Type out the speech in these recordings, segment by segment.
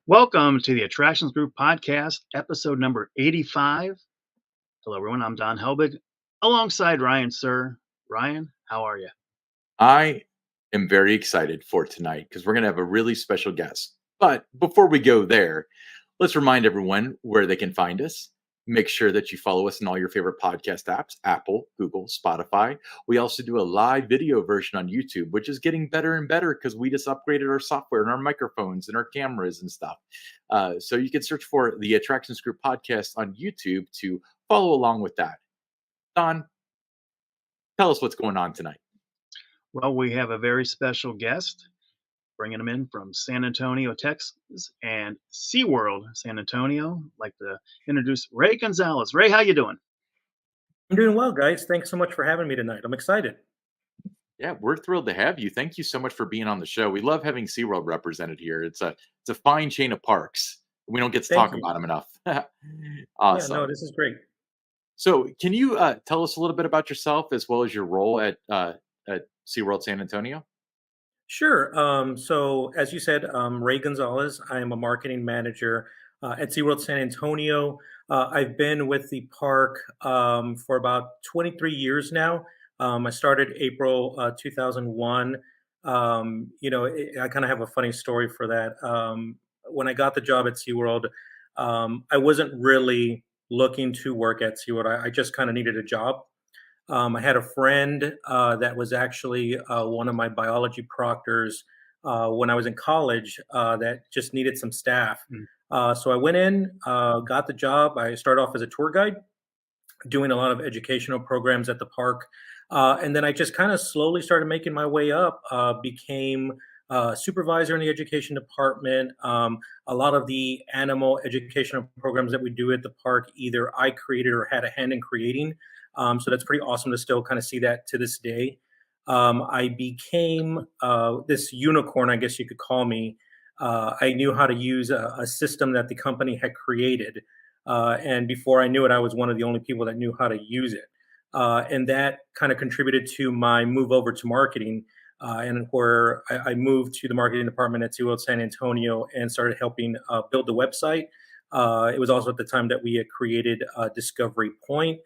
Welcome to the Attractions Group Podcast, episode number 85. Hello, everyone. I'm Don Helbig alongside Ryan, sir. Ryan, how are you? I am very excited for tonight because we're going to have a really special guest. But before we go there, let's remind everyone where they can find us. Make sure that you follow us in all your favorite podcast apps: Apple, Google, Spotify. We also do a live video version on YouTube, which is getting better and better because we just upgraded our software and our microphones and our cameras and stuff. So you can search for the Attractions Group podcast on YouTube to follow along with that. Don, tell us what's going on tonight. Well, we have a very special guest, bringing him in from San Antonio, Texas, and SeaWorld San Antonio. I'd like to introduce Ray Gonzales. Ray, how you doing? I'm doing well, guys. Thanks so much for having me tonight. I'm excited. Yeah, we're thrilled to have you. Thank you so much for being on the show. We love having SeaWorld represented here. It's a fine chain of parks. We don't get to Thank talk you. about them enough. Yeah, no, Awesome. this is great. So, can you tell us a little bit about yourself as well as your role at SeaWorld San Antonio? Sure. So, as you said, Ray Gonzales. I am a marketing manager at SeaWorld San Antonio. I've been with the park for about 23 years now. I started April 2001. I kind of have a funny story for that. When I got the job at SeaWorld, I wasn't really looking to work at SeaWorld. I just kind of needed a job. I had a friend that was actually one of my biology proctors when I was in college that just needed some staff. Mm. So I went in, got the job. I started off as a tour guide, doing a lot of educational programs at the park. And then I just kind of slowly started making my way up, became supervisor in the education department. A lot of the animal educational programs that we do at the park, either I created or had a hand in creating. So that's pretty awesome to still kind of see that to this day. I became this unicorn, I guess you could call me. I knew how to use a system that the company had created. And before I knew it, I was one of the only people that knew how to use it. And that kind of contributed to my move over to marketing, and where I moved to the marketing department at SeaWorld San Antonio and started helping build the website. It was also at the time that we had created Discovery Point,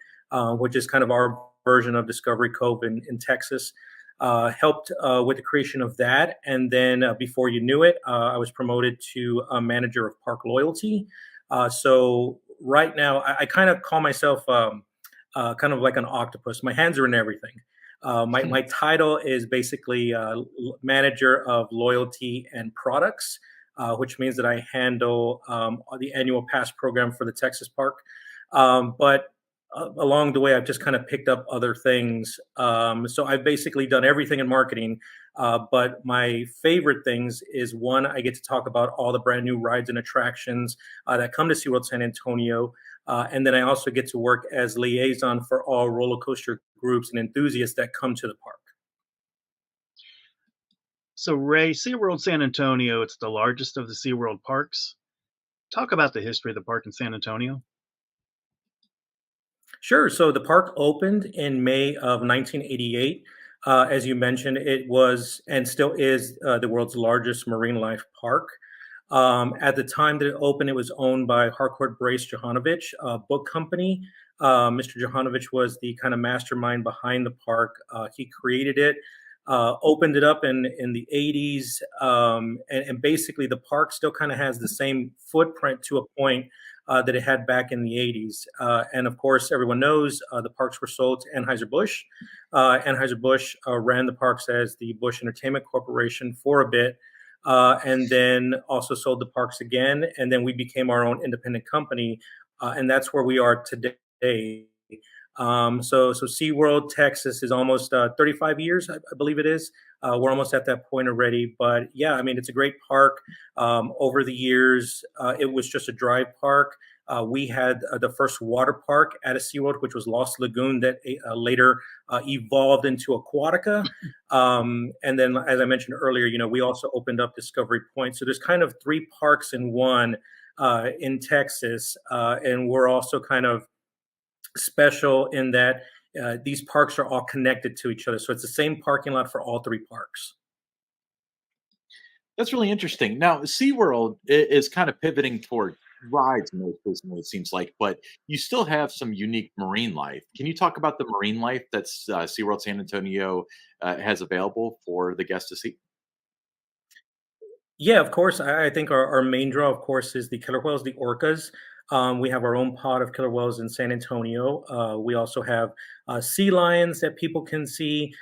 which is kind of our version of Discovery Cove in Texas. Helped with the creation of that. And then before you knew it, I was promoted to a manager of park loyalty. So right now, I kind of call myself kind of like an octopus. My hands are in everything. My title is basically manager of loyalty and products, which means that I handle the annual pass program for the Texas park. But along the way, I've just kind of picked up other things. So I've basically done everything in marketing. But my favorite things is one, I get to talk about all the brand new rides and attractions that come to SeaWorld San Antonio. And then I also get to work as liaison for all roller coaster groups and enthusiasts that come to the park. So, Ray, SeaWorld San Antonio, it's the largest of the SeaWorld parks. Talk about the history of the park in San Antonio. Sure. So the park opened in May of 1988. As you mentioned, it was and still is the world's largest marine life park. At the time that it opened, it was owned by Harcourt Brace Johanovich, a book company. Mr. Johanovich was the kind of mastermind behind the park. He created it, opened it up in the 80s, and basically the park still kind of has the same footprint to a point that it had back in the 80s. And of course, everyone knows the parks were sold to Anheuser-Busch. Anheuser-Busch ran the parks as the Busch Entertainment Corporation for a bit, and then also sold the parks again. And then we became our own independent company, and that's where we are today. So SeaWorld Texas is almost 35 years, I believe it is. We're almost at that point already. But yeah, I mean, it's a great park. Over the years, it was just a dry park. We had the first water park at a SeaWorld, which was Lost Lagoon, that later evolved into Aquatica. And then, as I mentioned earlier, we also opened up Discovery Point. So there's kind of three parks in one in Texas. And we're also kind of special in that these parks are all connected to each other. So it's the same parking lot for all three parks. That's really interesting. Now, SeaWorld is kind of pivoting toward rides most recently, it seems like, but you still have some unique marine life. Can you talk about the marine life that's SeaWorld San Antonio has available for the guests to see? Yeah, of course. I think our main draw, of course, is the killer whales, the orcas. We have our own pod of killer whales in San Antonio. We also have sea lions that people can see,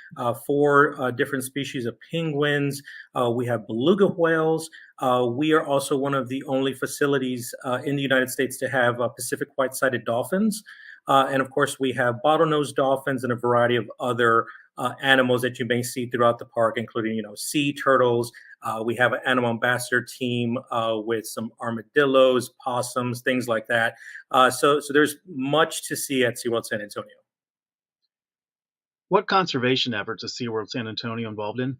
four different species of penguins. We have beluga whales. We are also one of the only facilities in the United States to have Pacific white-sided dolphins. And of course, we have bottlenose dolphins and a variety of other animals that you may see throughout the park, including, sea turtles. We have an animal ambassador team with some armadillos, possums, things like that. So there's much to see at SeaWorld San Antonio. What conservation efforts is SeaWorld San Antonio involved in?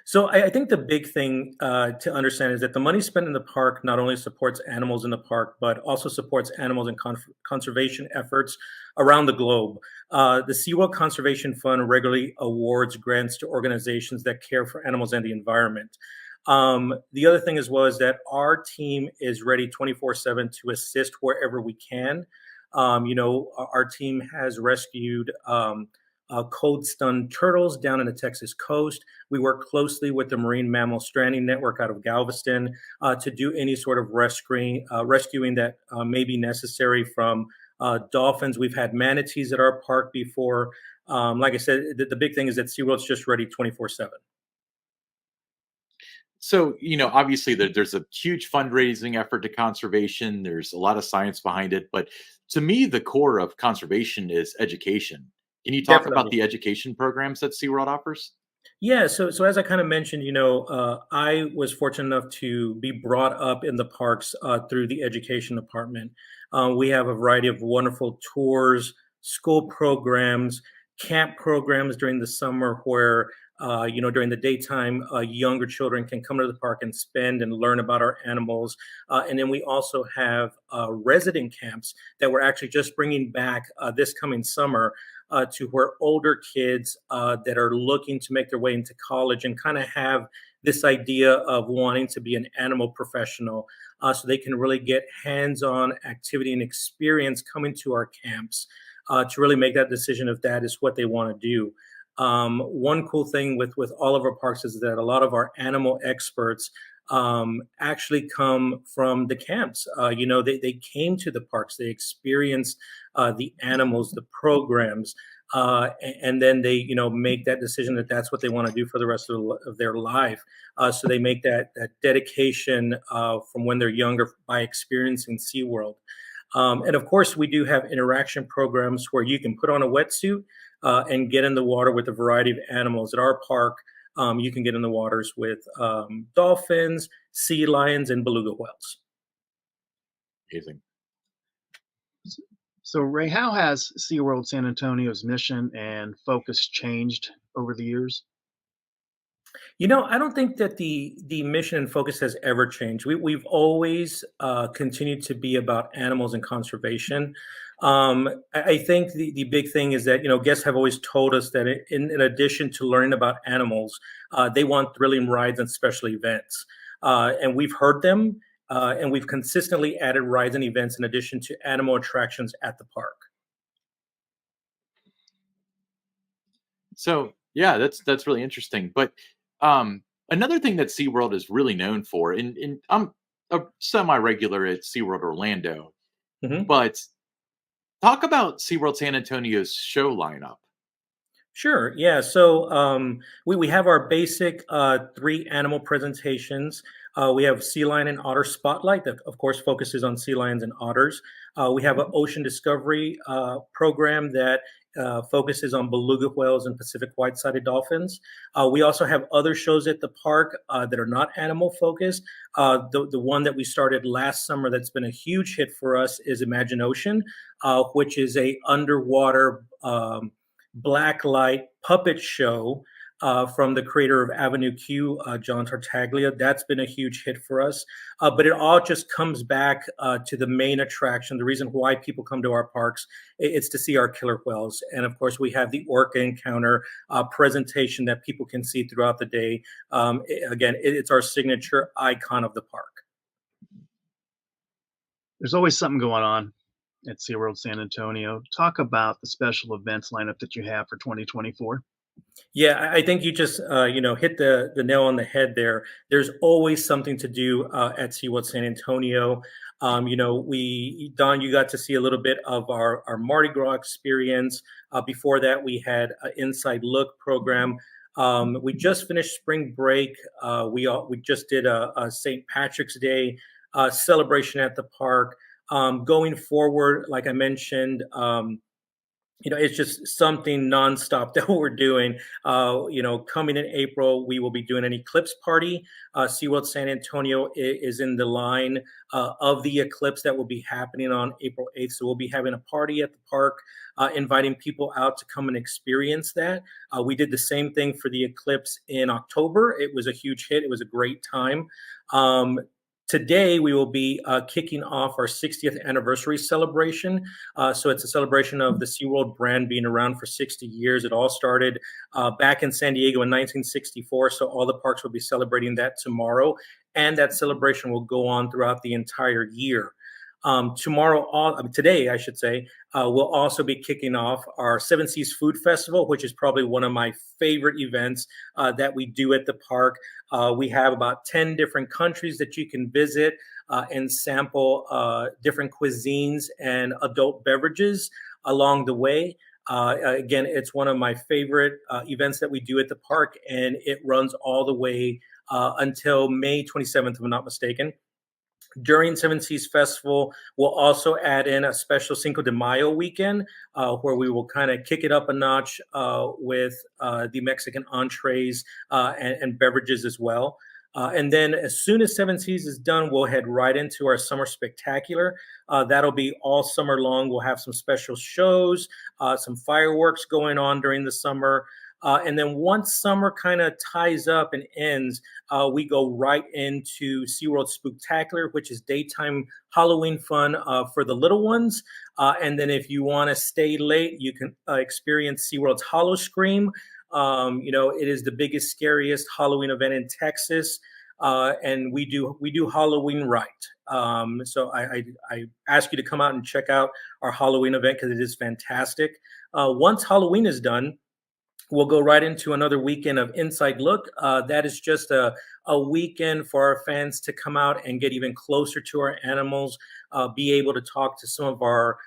So I think the big thing to understand is that the money spent in the park not only supports animals in the park, but also supports animals and conservation efforts around the globe. The SeaWorld Conservation Fund regularly awards grants to organizations that care for animals and the environment. The other thing as well is that our team is ready 24/7 to assist wherever we can. Our team has rescued cold stunned turtles down in the Texas coast. We work closely with the Marine Mammal Stranding Network out of Galveston to do any sort of rescuing that may be necessary from dolphins. We've had manatees at our park before. Like I said, the big thing is that SeaWorld's just ready 24/7. So, obviously there's a huge fundraising effort to conservation. There's a lot of science behind it, but to me, the core of conservation is education. Can you talk about Definitely. the education programs that SeaWorld offers? Yeah, so as I kind of mentioned, I was fortunate enough to be brought up in the parks through the education department. We have a variety of wonderful tours, school programs, camp programs during the summer where during the daytime, younger children can come to the park and spend and learn about our animals. And then we also have resident camps that we're actually just bringing back this coming summer to where older kids that are looking to make their way into college and kind of have this idea of wanting to be an animal professional so they can really get hands-on activity and experience coming to our camps to really make that decision if that is what they want to do. One cool thing with all of our parks is that a lot of our animal experts actually come from the camps. They came to the parks, they experienced the animals, the programs, and then they, make that decision that that's what they want to do for the rest of their life. So they make that dedication from when they're younger by experiencing SeaWorld. And of course, we do have interaction programs where you can put on a wetsuit and get in the water with a variety of animals. At our park, you can get in the waters with dolphins, sea lions, and beluga whales. Amazing. So, Ray, how has SeaWorld San Antonio's mission and focus changed over the years? I don't think that the mission and focus has ever changed. We've always continued to be about animals and conservation. I think the big thing is that guests have always told us that in addition to learning about animals, they want thrilling rides and special events, and we've heard them, and we've consistently added rides and events in addition to animal attractions at the park. So, yeah, that's really interesting. But another thing that SeaWorld is really known for, and I'm a semi-regular at SeaWorld Orlando, Mhm. but talk about SeaWorld San Antonio's show lineup. Sure. Yeah. So we have our basic three animal presentations. We have Sea Lion and Otter Spotlight that, of course, focuses on sea lions and otters. We have an ocean discovery program that focuses on beluga whales and Pacific white-sided dolphins. We also have other shows at the park that are not animal focused. The one that we started last summer that's been a huge hit for us is Imagine Ocean, which is a underwater black light puppet show from the creator of Avenue Q, John Tartaglia. That's been a huge hit for us. But it all just comes back to the main attraction, the reason why people come to our parks. It's to see our killer whales. And of course, we have the orca encounter presentation that people can see throughout the day. Again, it's our signature icon of the park. There's always something going on at SeaWorld San Antonio. Talk about the special events lineup that you have for 2024. Yeah, I think you just hit the nail on the head there. There's always something to do at SeaWorld San Antonio. We Don, you got to see a little bit of our Mardi Gras experience. Before that, we had an Inside Look program. We just finished spring break. We just did a St. Patrick's Day celebration at the park. Going forward, like I mentioned. It's just something nonstop that we're doing. Coming in April, we will be doing an eclipse party. SeaWorld San Antonio is in the line of the eclipse that will be happening on April 8th. So we'll be having a party at the park, inviting people out to come and experience that. We did the same thing for the eclipse in October. It was a huge hit. It was a great time. Today, we will be kicking off our 60th anniversary celebration. So it's a celebration of the SeaWorld brand being around for 60 years. It all started back in San Diego in 1964. So all the parks will be celebrating that tomorrow. And that celebration will go on throughout the entire year. Today, I should say, we'll also be kicking off our Seven Seas Food Festival, which is probably one of my favorite events that we do at the park. We have about 10 different countries that you can visit and sample different cuisines and adult beverages along the way. Again, it's one of my favorite events that we do at the park, and it runs all the way until May 27th, if I'm not mistaken. During Seven Seas Festival, we'll also add in a special Cinco de Mayo weekend where we will kind of kick it up a notch with the Mexican entrees and beverages as well. And then as soon as Seven Seas is done, we'll head right into our Summer Spectacular. That'll be all summer long. We'll have some special shows, some fireworks going on during the summer. And then once summer kind of ties up and ends, we go right into SeaWorld Spooktacular, which is daytime Halloween fun for the little ones. And then if you want to stay late, you can experience SeaWorld's Hollow Scream. It is the biggest, scariest Halloween event in Texas. And we do Halloween right. So I ask you to come out and check out our Halloween event because it is fantastic. Once Halloween is done, we'll go right into another weekend of Inside Look. That is just a weekend for our fans to come out and get even closer to our animals, be able to talk to some of our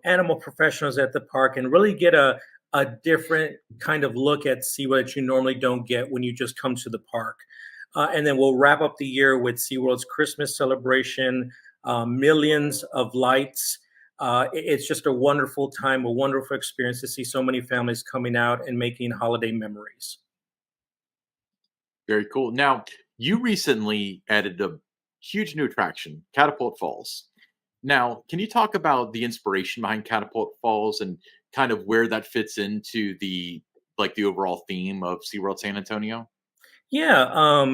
animal professionals at the park, and really get a different kind of look at SeaWorld that you normally don't get when you just come to the park. And then we'll wrap up the year with SeaWorld's Christmas celebration, millions of lights. It's just a wonderful time, a wonderful experience to see so many families coming out and making holiday memories. Very cool. Now, you recently added a huge new attraction, Catapult Falls. Now, can you talk about the inspiration behind Catapult Falls and kind of where that fits into the overall theme of SeaWorld San Antonio? Yeah,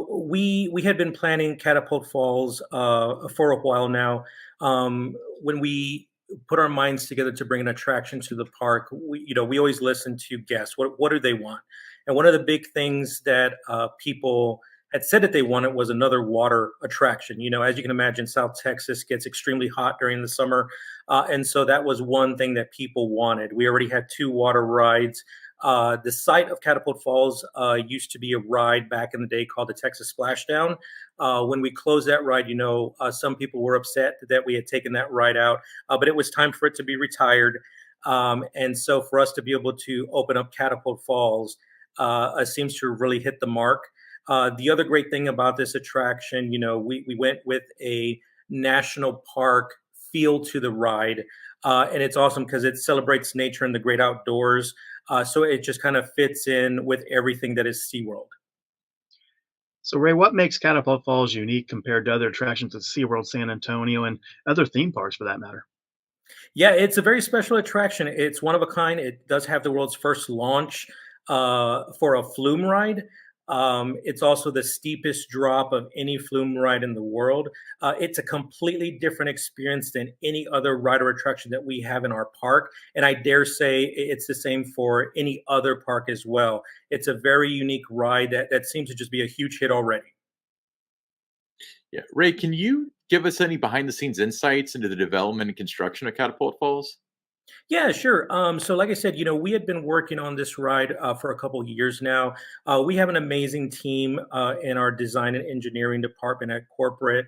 we had been planning Catapult Falls for a while now. When we put our minds together to bring an attraction to the park, we always listen to guests. What do they want? And one of the big things that people had said that they wanted was another water attraction. As you can imagine, South Texas gets extremely hot during the summer, and so that was one thing that people wanted. We already had two water rides. The site of Catapult Falls used to be a ride back in the day called the Texas Splashdown. When we closed that ride, some people were upset that we had taken that ride out, but it was time for it to be retired. And so for us to be able to open up Catapult Falls seems to really hit the mark. The other great thing about this attraction, we went with a national park feel to the ride. And it's awesome because it celebrates nature and the great outdoors. So it just kind of fits in with everything that is SeaWorld. So, Ray, what makes Catapult Falls unique compared to other attractions at SeaWorld San Antonio and other theme parks for that matter? Yeah, it's a very special attraction. It's one of a kind. It does have the world's first launch. for a flume ride. It's also the steepest drop of any flume ride in the world. It's a completely different experience than any other ride or attraction that we have in our park. And I dare say it's the same for any other park as well. It's a very unique ride that seems to just be a huge hit already. Yeah. Ray, can you give us any behind the scenes insights into the development and construction of Catapult Falls? Yeah, sure. So, like I said, we had been working on this ride for a couple of years now. We have an amazing team in our design and engineering department at corporate.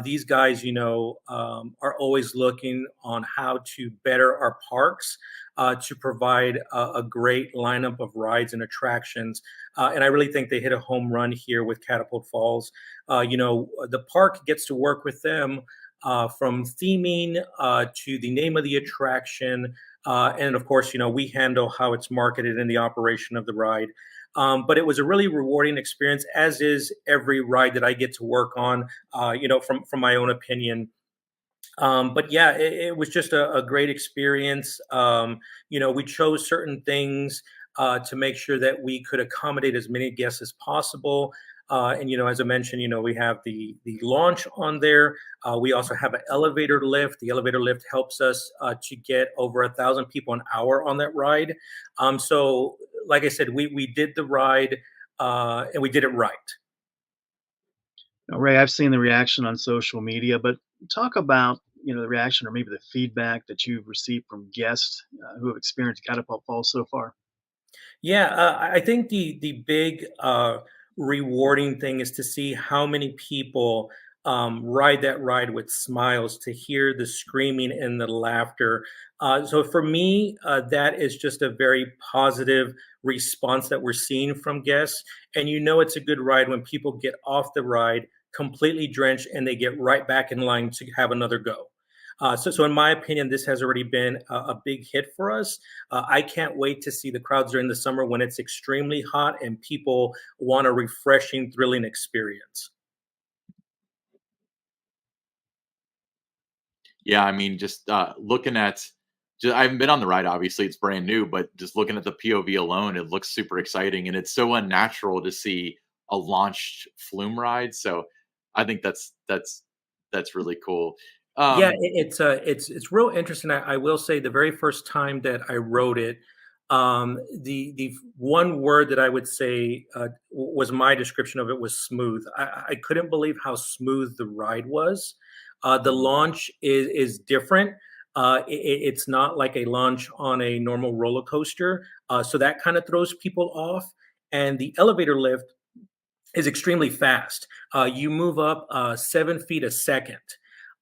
These guys, are always looking on how to better our parks to provide a great lineup of rides and attractions. And I really think they hit a home run here with Catapult Falls. The park gets to work with them from theming to the name of the attraction. And of course, we handle how it's marketed and the operation of the ride. But it was a really rewarding experience, as is every ride that I get to work on, from my own opinion. But yeah, it was just a great experience. We chose certain things to make sure that we could accommodate as many guests as possible. And as I mentioned, we have the launch on there. We also have an elevator lift. The elevator lift helps us to get over 1,000 people an hour on that ride. So, like I said, we did the ride and we did it right. Now, Ray, I've seen the reaction on social media, but talk about the reaction or maybe the feedback that you've received from guests who have experienced Catapult Falls so far. Yeah, I think the big rewarding thing is to see how many people ride that ride with smiles, to hear the screaming and the laughter. So for me, that is just a very positive response that we're seeing from guests. And it's a good ride when people get off the ride completely drenched and they get right back in line to have another go. So in my opinion, this has already been a big hit for us. I can't wait to see the crowds during the summer when it's extremely hot and people want a refreshing, thrilling experience. Yeah, I mean, just looking at, I haven't been on the ride. Obviously, it's brand new, but just looking at the POV alone, it looks super exciting, and it's so unnatural to see a launched flume ride. So, I think that's really cool. Yeah, Um, it's real interesting. I will say the very first time that I wrote it, the one word that I would say was my description of it was smooth. I couldn't believe how smooth the ride was. The launch is different. It's not like a launch on a normal roller coaster, so that kind of throws people off. And the elevator lift is extremely fast. You move up 7 feet a second.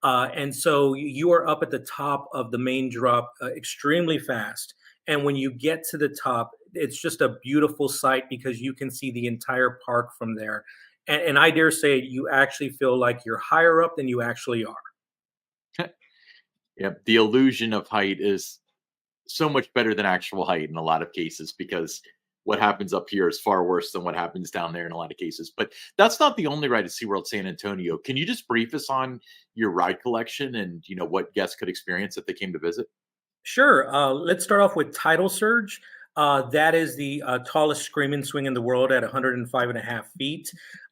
And so you are up at the top of the main drop extremely fast. And when you get to the top, it's just a beautiful sight because you can see the entire park from there. And I dare say you actually feel like you're higher up than you actually are. yeah, the illusion of height is so much better than actual height in a lot of cases because what happens up here is far worse than what happens down there in a lot of cases. But that's not the only ride at SeaWorld San Antonio. Can you just brief us on your ride collection and what guests could experience if they came to visit? Sure. Let's start off with Tidal Surge. That is the tallest screaming swing in the world at 105 and a half feet.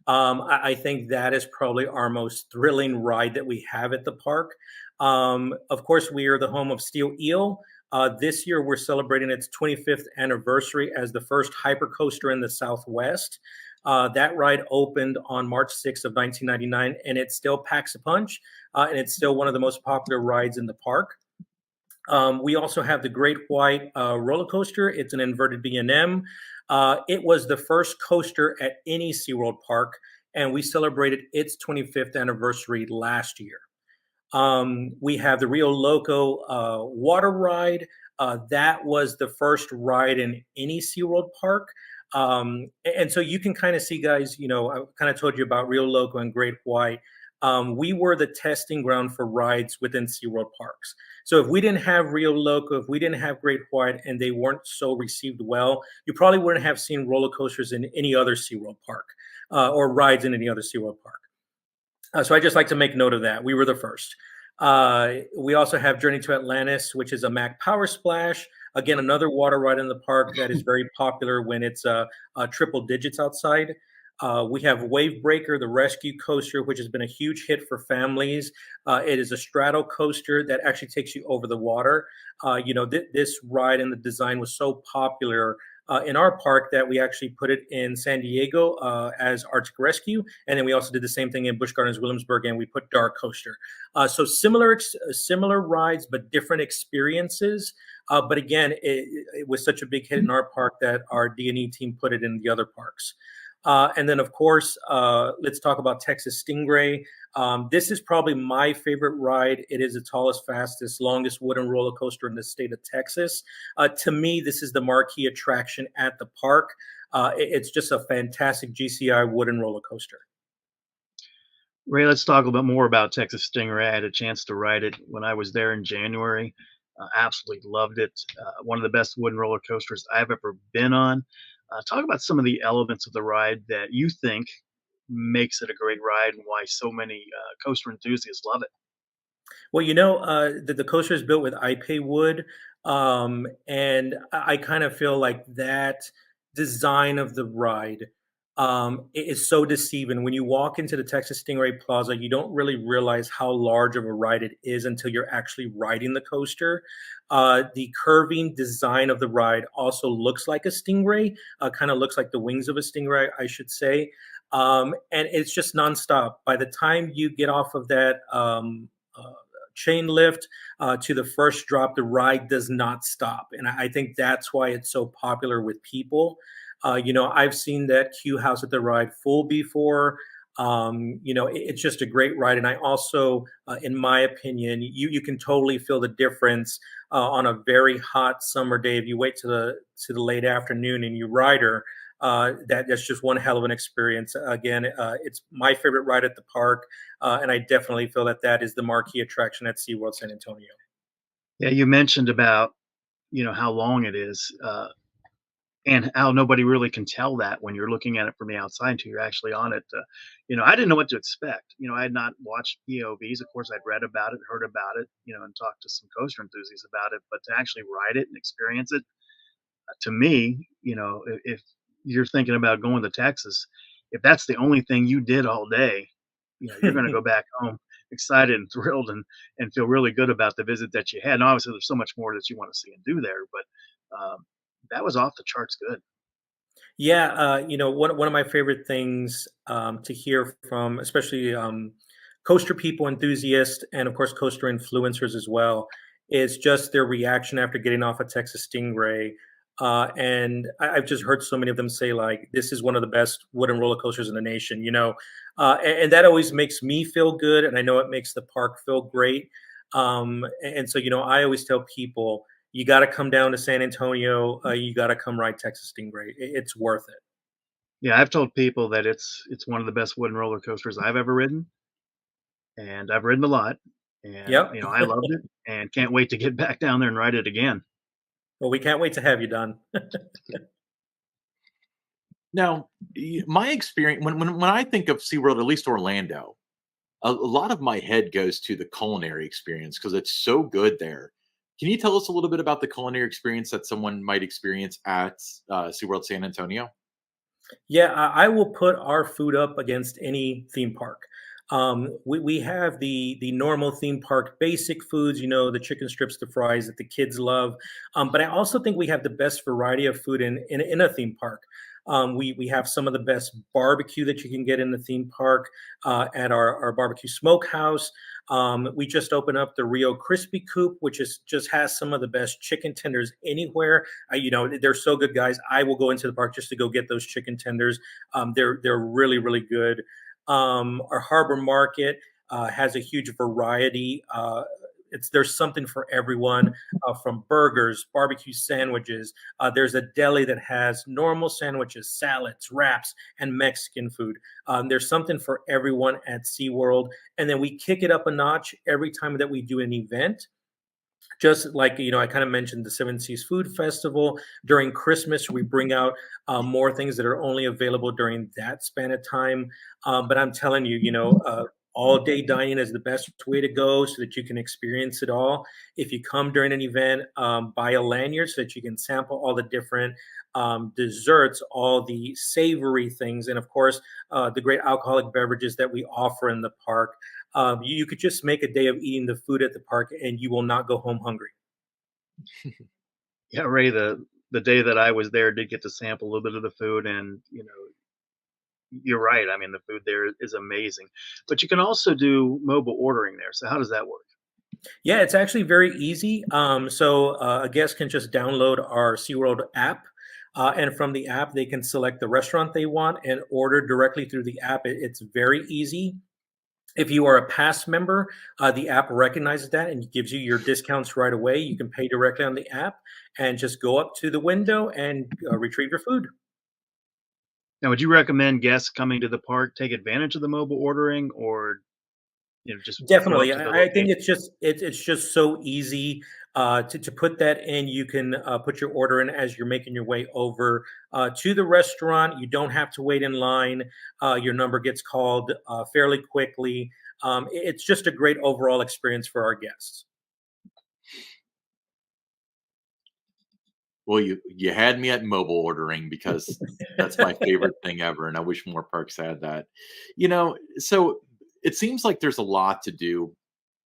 I think that is probably our most thrilling ride that we have at the park. Of course, we are the home of Steel Eel. This year, we're celebrating its 25th anniversary as the first hypercoaster in the Southwest. That ride opened on March 6th of 1999, and it still packs a punch, and it's still one of the most popular rides in the park. We also have the Great White roller coaster. It's an inverted B&M. It was the first coaster at any SeaWorld park, and we celebrated its 25th anniversary last year. We have the Rio Loco water ride. That was the first ride in any SeaWorld park. And so you can kind of see, guys, I kind of told you about Rio Loco and Great White. We were the testing ground for rides within SeaWorld parks. So if we didn't have Rio Loco, if we didn't have Great White, and they weren't so received well, you probably wouldn't have seen roller coasters in any other SeaWorld park or rides in any other SeaWorld park. So I just like to make note of that. We were the first. We also have Journey to Atlantis, which is a Mac Power Splash. Again, another water ride in the park that is very popular when it's triple digits outside. We have Wave Breaker, the rescue coaster, which has been a huge hit for families. It is a straddle coaster that actually takes you over the water. This ride and the design was so popular in our park that we actually put it in San Diego as Arctic Rescue, and then we also did the same thing in Busch Gardens, Williamsburg, and we put Dark Coaster. So similar rides, but different experiences. But again, it was such a big hit in our park that our D&E team put it in the other parks. And then, of course, let's talk about Texas Stingray. This is probably my favorite ride. It is the tallest, fastest, longest wooden roller coaster in the state of Texas. To me, this is the marquee attraction at the park. It's just a fantastic GCI wooden roller coaster. Ray, let's talk a little bit more about Texas Stingray. I had a chance to ride it when I was there in January. Absolutely loved it. One of the best wooden roller coasters I've ever been on. Talk about some of the elements of the ride that you think makes it a great ride and why so many coaster enthusiasts love it. Well, the coaster is built with ipe wood, and I kind of feel like that design of the ride is so deceiving. When you walk into the Texas Stingray Plaza, you don't really realize how large of a ride it is until you're actually riding the coaster. The curving design of the ride also looks like a stingray, kind of looks like the wings of a stingray, I should say. And it's just nonstop. By the time you get off of that chain lift to the first drop, the ride does not stop. And I think that's why it's so popular with people. I've seen that queue house at the ride full before. It's just a great ride. And I also, in my opinion, you can totally feel the difference on a very hot summer day. If you wait to the late afternoon and you ride her, that's just one hell of an experience. Again, it's my favorite ride at the park, and I definitely feel that is the marquee attraction at SeaWorld San Antonio. Yeah, you mentioned about how long it is, and how nobody really can tell that when you're looking at it from the outside until you're actually on it. I didn't know what to expect. I had not watched POVs. Of course, I'd read about it, heard about it, and talked to some coaster enthusiasts about it. But to actually ride it and experience it, to me, if you're thinking about going to Texas, if that's the only thing you did all day, you're going to go back home excited and thrilled and feel really good about the visit that you had. And obviously, there's so much more that you want to see and do there, but that was off the charts good. Yeah, one of my favorite things to hear from, especially coaster people, enthusiasts, and of course coaster influencers as well, is just their reaction after getting off a Texas Stingray. And I've just heard so many of them say like, "This is one of the best wooden roller coasters in the nation." And that always makes me feel good, and I know it makes the park feel great. And so I always tell people you got to come down to San Antonio. You got to come ride Texas Stingray. It's worth it. Yeah, I've told people that it's one of the best wooden roller coasters I've ever ridden, and I've ridden a lot, and Yep. I loved it, and can't wait to get back down there and ride it again. Well, we can't wait to have you done. Now, my experience when I think of SeaWorld, at least Orlando, a lot of my head goes to the culinary experience because it's so good there. Can you tell us a little bit about the culinary experience that someone might experience at SeaWorld San Antonio? Yeah, I will put our food up against any theme park. We have the normal theme park basic foods, the chicken strips, the fries that the kids love. But I also think we have the best variety of food in a theme park. We have some of the best barbecue that you can get in the theme park at our barbecue smokehouse. We just opened up the Rio Crispy Coop, which is just has some of the best chicken tenders anywhere. They're so good, guys. I will go into the park just to go get those chicken tenders. They're really really good. Our harbor market has a huge variety. There's something for everyone, from burgers, barbecue sandwiches. There's a deli that has normal sandwiches, salads, wraps, and Mexican food. There's something for everyone at SeaWorld. And then we kick it up a notch every time that we do an event. Just like, I kind of mentioned the Seven Seas Food Festival. During Christmas, we bring out more things that are only available during that span of time. But I'm telling you, all day dining is the best way to go so that you can experience it all. If you come during an event, buy a lanyard so that you can sample all the different desserts, all the savory things, and of course, the great alcoholic beverages that we offer in the park. You could just make a day of eating the food at the park and you will not go home hungry. Yeah, Ray, the day that I was there did get to sample a little bit of the food, and you're right. I mean, the food there is amazing, but you can also do mobile ordering there. So how does that work? Yeah, it's actually very easy. A guest can just download our SeaWorld app. And from the app, they can select the restaurant they want and order directly through the app. It's very easy. If you are a pass member, the app recognizes that and gives you your discounts right away. You can pay directly on the app and just go up to the window and retrieve your food. Now, would you recommend guests coming to the park take advantage of the mobile ordering, or just go up Definitely. to the I think location? it's just so easy to put that in. You can put your order in as you're making your way over to the restaurant. You don't have to wait in line. Your number gets called fairly quickly. It's just a great overall experience for our guests. Well, you had me at mobile ordering because that's my favorite thing ever, and I wish more parks had that. So it seems like there's a lot to do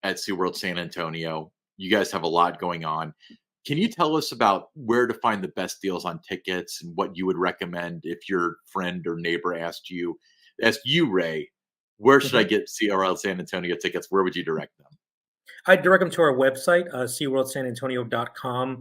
at SeaWorld San Antonio. You guys have a lot going on. Can you tell us about where to find the best deals on tickets and what you would recommend if your friend or neighbor asked you, Ray, where should I Mhm. get CRL San Antonio tickets? Where would you direct them? I direct them to our website, SeaWorldSanAntonio.com.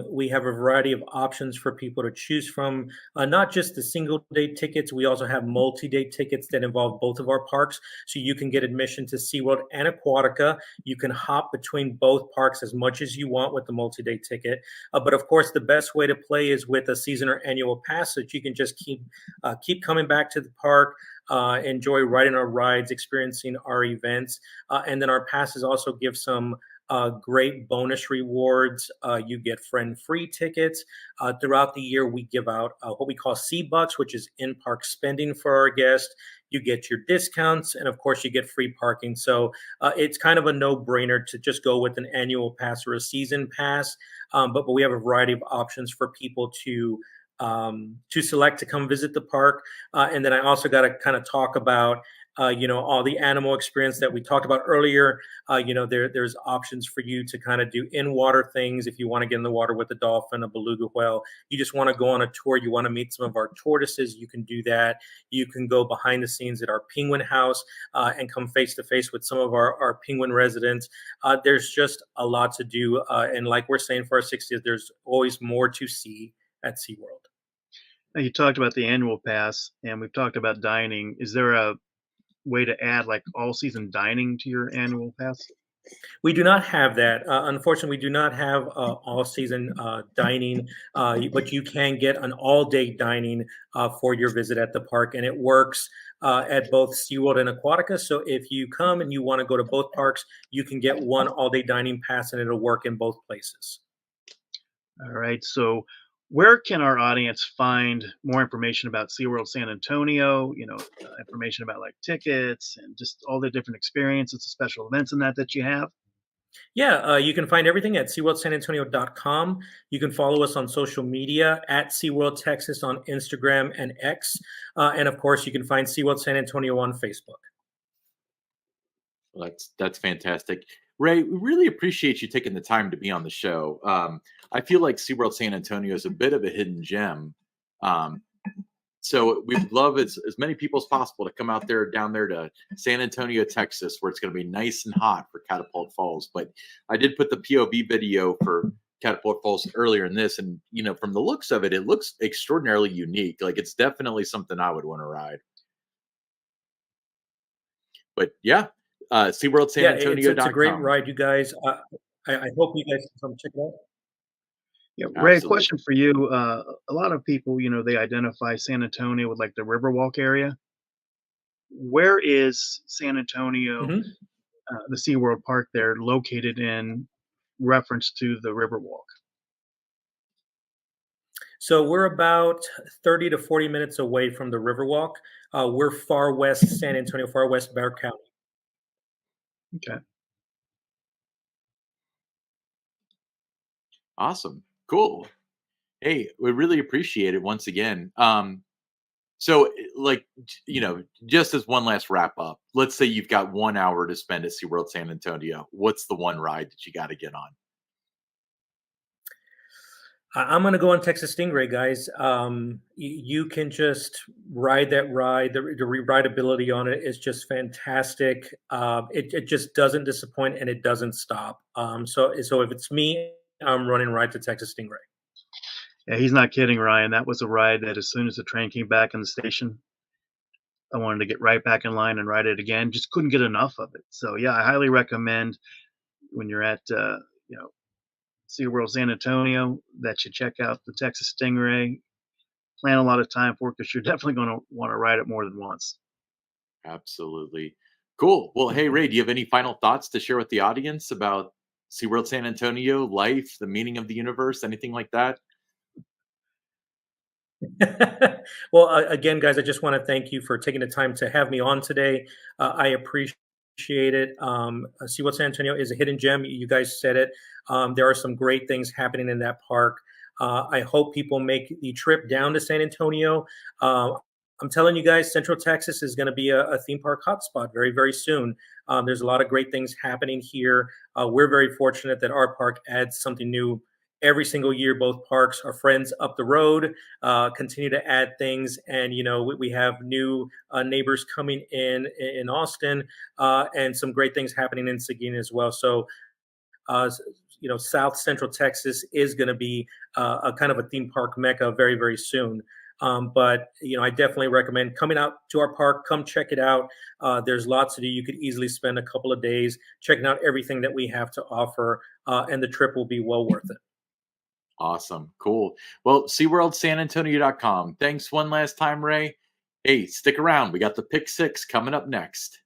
We have a variety of options for people to choose from, not just the single day tickets. We also have multi day tickets that involve both of our parks. So you can get admission to SeaWorld and Aquatica. You can hop between both parks as much as you want with the multi day ticket. But of course, the best way to play is with a season or annual pass so that you can just keep coming back to the park. Enjoy riding our rides, experiencing our events. And then our passes also give some great bonus rewards. You get friend free tickets. Throughout the year, we give out what we call Sea Bucks, which is in park spending for our guests. You get your discounts, and of course, you get free parking. So it's kind of a no brainer to just go with an annual pass or a season pass. But we have a variety of options for people to select to come visit the park. And then I also got to kind of talk about all the animal experience that we talked about earlier. There's options for you to kind of do in water things if you want to get in the water with a dolphin, a beluga whale. You just want to go on a tour. You want to meet some of our tortoises. You can do that. You can go behind the scenes at our penguin house and come face to face with some of our penguin residents. There's just a lot to do. And like we're saying for our 60th, there's always more to see at SeaWorld. Now, you talked about the annual pass, and we've talked about dining. Is there a way to add like all season dining to your annual pass? We do not have that. Unfortunately, we do not have all season dining, but you can get an all day dining for your visit at the park, and it works at both SeaWorld and Aquatica. So if you come and you want to go to both parks, you can get one all day dining pass, and it'll work in both places. All right. So, where can our audience find more information about SeaWorld San Antonio? Information about like tickets and just all the different experiences, the special events and that you have. Yeah, you can find everything at SeaWorldSanAntonio.com. You can follow us on social media at SeaWorld Texas on Instagram and X. And of course, you can find SeaWorld San Antonio on Facebook. Well, that's fantastic. Ray, we really appreciate you taking the time to be on the show. I feel like SeaWorld San Antonio is a bit of a hidden gem. Um, so we'd love as many people as possible to come out there down there to San Antonio, Texas, where it's going to be nice and hot for Catapult Falls. But I did put the POV video for Catapult Falls earlier in this, and from the looks of it, it looks extraordinarily unique. Like it's definitely something I would want to ride. But yeah, Yeah, it's a great SeaWorldSanAntonio.com. ride, you guys. I hope you guys can come check it out. Yeah, Ray, Absolutely. question for you. A lot of people, they identify San Antonio with like the Riverwalk area. Where is San Antonio, Mhm. the SeaWorld Park there, located in reference to the Riverwalk? So we're about 30 to 40 minutes away from the Riverwalk. We're far west San Antonio, far west Bear County. Okay. Awesome. Cool. Hey, we really appreciate it once again. So, like, just as one last wrap up, let's say you've got 1 hour to spend at SeaWorld San Antonio. What's the one ride that you got to get on? I'm gonna go on Texas Stingray, guys. You can just ride that ride. The rideability on it is just fantastic. It just doesn't disappoint and it doesn't stop. So if it's me, I'm running right to Texas Stingray. Yeah, he's not kidding, Ryan. That was a ride that as soon as the train came back in the station, I wanted to get right back in line and ride it again. Just couldn't get enough of it. So yeah, I highly recommend when you're at you know SeaWorld San Antonio that you check out the Texas Stingray. Plan a lot of time for it because you're definitely going to want to ride it more than once. Absolutely. Cool. Well, hey, Ray, do you have any final thoughts to share with the audience about SeaWorld San Antonio, life, the meaning of the universe, anything like that? Well, again, guys, I just want to thank you for taking the time to have me on today. I appreciate it. SeaWorld San Antonio is a hidden gem. You guys said it. There are some great things happening in that park. I hope people make the trip down to San Antonio. Uh, I'm telling you guys, Central Texas is going to be a theme park hotspot very, very soon. There's a lot of great things happening here. We're very fortunate that our park adds something new every single year. Both parks, our friends up the road, continue to add things, and we have new neighbors coming in Austin, and some great things happening in Seguin as well. So uh, South Central Texas is going to be a kind of a theme park mecca very, very soon. But I definitely recommend coming out to our park. Come check it out. There's lots to do. You could easily spend a couple of days checking out everything that we have to offer, and the trip will be well worth it. Awesome. Cool. Well, SeaWorldSanAntonio.com. Thanks one last time, Ray. Hey, stick around. We got the pick six coming up next.